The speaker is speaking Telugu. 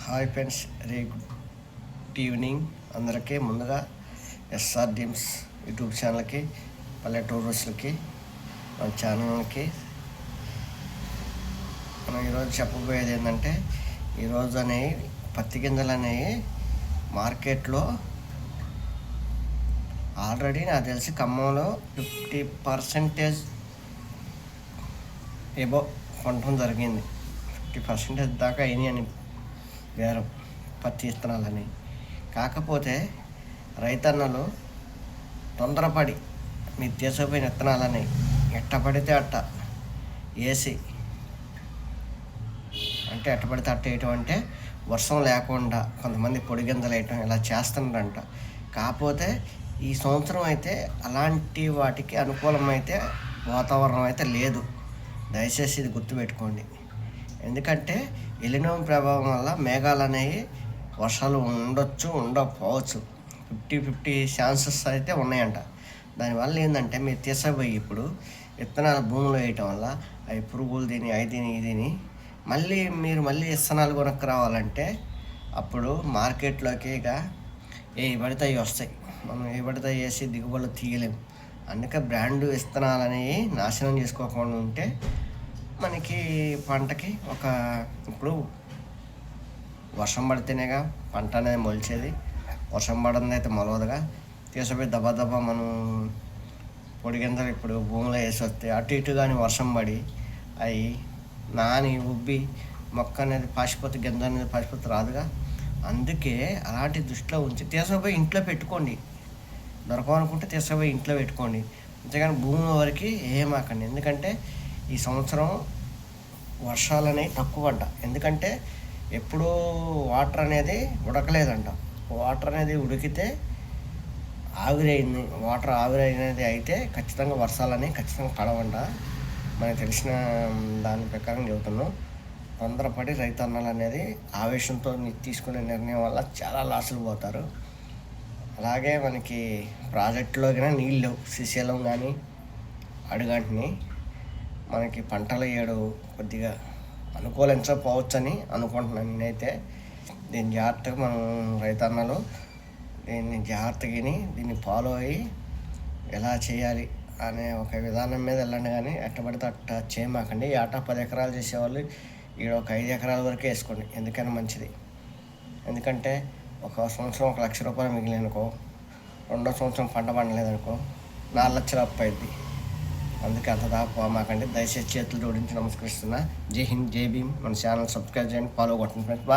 Hi friends, very good evening అందరికీ. ముందుగా ఎస్ఆర్ డ్రీమ్స్ యూట్యూబ్ ఛానల్కి, పల్లెటూరుస్లకి, మన ఛానల్కి మనం ఈరోజు చెప్పబోయేది ఏంటంటే, ఈరోజు అనేవి పత్తి గింజలు అనేవి మార్కెట్లో ఆల్రెడీ నాకు తెలిసి ఖమ్మంలో 50% ఏబో కొనడం జరిగింది. 50% దాకా అయినాయి అని వేరం పత్తి విత్తనాలని. కాకపోతే రైతన్నలు తొందరపడి మీరు తీసుకుపోయిన విత్తనాలని ఎట్ట పడితే అట్ట వేసి, అంటే ఎట్ట పడితే అట్ట వేయటం అంటే వర్షం లేకుండా కొంతమంది పొడి గింజలు వేయటం ఇలా చేస్తున్నారంట. కాకపోతే ఈ సంవత్సరం అయితే అలాంటి వాటికి అనుకూలమైతే వాతావరణం అయితే లేదు. దయచేసి ఇది గుర్తుపెట్టుకోండి. ఎందుకంటే ఎలినో ప్రభావం వల్ల మేఘాలు అనేవి వర్షాలు ఉండొచ్చు, ఉండకపోవచ్చు. 50-50 ఛాన్సెస్ అయితే ఉన్నాయంట. దానివల్ల ఏంటంటే మీరు తీసుకుపోయి ఇప్పుడు విత్తనాలు భూమిలో వేయటం వల్ల అవి పురుగులు తిని ఇది మళ్ళీ విత్తనాలు కొనక్కు రావాలంటే అప్పుడు మార్కెట్లోకి ఇక ఏ పడితే అవి వస్తాయి. మనం ఏ పడితే వేసి దిగుబడులు తీయలేము. అందుకే బ్రాండ్ విత్తనాలు అనేవి నాశనం చేసుకోకుండా ఉంటే మనకి పంటకి ఇప్పుడు వర్షం పడితేనేగా పంట అనేది మొలిచేది. వర్షం పడింది అయితే మొలవదుగా. తీసుకుపోయి దబ్బా మనం పొడి గింజలు ఇప్పుడు భూమిలో వేసి వస్తే అటు ఇటు కానీ వర్షం పడి అవి నాని ఉబ్బి మొక్క అనేది పాసిపోతే, గింజ అనేది పాసిపోతే రాదుగా. అందుకే అలాంటి దృష్టిలో ఉంచి తీసుకుపోయి ఇంట్లో పెట్టుకోండి. దొరకమనుకుంటే తీసుకుపోయి ఇంట్లో పెట్టుకోండి. అంతేగాని భూమి వరకు ఏమాకండి. ఎందుకంటే ఈ సంవత్సరం వర్షాలు అనేవి తక్కువ అంట. ఎందుకంటే ఎప్పుడూ వాటర్ అనేది ఉడకలేదంట. వాటర్ అనేది ఉడికితే ఆవిరైంది. వాటర్ ఆవిరైనది అయితే ఖచ్చితంగా వర్షాలు అనేవి ఖచ్చితంగా పడవంట. మనకు తెలిసిన దాని ప్రకారం చెబుతున్నాం. తొందరపడి రైతన్నలు అనేది ఆవేశంతో తీసుకునే నిర్ణయం వల్ల చాలా లాసులు పోతారు. అలాగే మనకి ప్రాజెక్టులో కానీ నీళ్ళు లేవు. శ్రీశైలం కానీ అడుగంటిని మనకి పంటలు ఏడు కొద్దిగా అనుకూలించకపోవచ్చని అనుకుంటున్నాను నేనైతే. దీన్ని జాగ్రత్తగా మనం రైతన్నలు దీన్ని జాగ్రత్తగా దీన్ని ఫాలో అయ్యి ఎలా చేయాలి అనే ఒక విధానం మీద వెళ్ళండి. కానీ ఎట్టబడితే అట్ట చేయమాకండి. ఈ ఆట 10 ఎకరాలు చేసేవాళ్ళు ఈడ ఒక 5 ఎకరాల వరకే వేసుకోండి. ఎందుకైనా మంచిది. ఎందుకంటే ఒక సంవత్సరం 1 లక్ష రూపాయలు మిగిలిననుకో, రెండో సంవత్సరం పంట పండలేదనుకో 4 లక్షలు అప్పు అయింది. అందుకే అంత దాకా పోమాకండి. దయచేసి చేతులు జోడించి నమస్కరిస్తున్నా. జై హింద్, జై భీమ్. మన ఛానల్ సబ్స్క్రైబ్ చేయండి, ఫాలో కొట్టండి ఫ్రెండ్స్. బాయ్.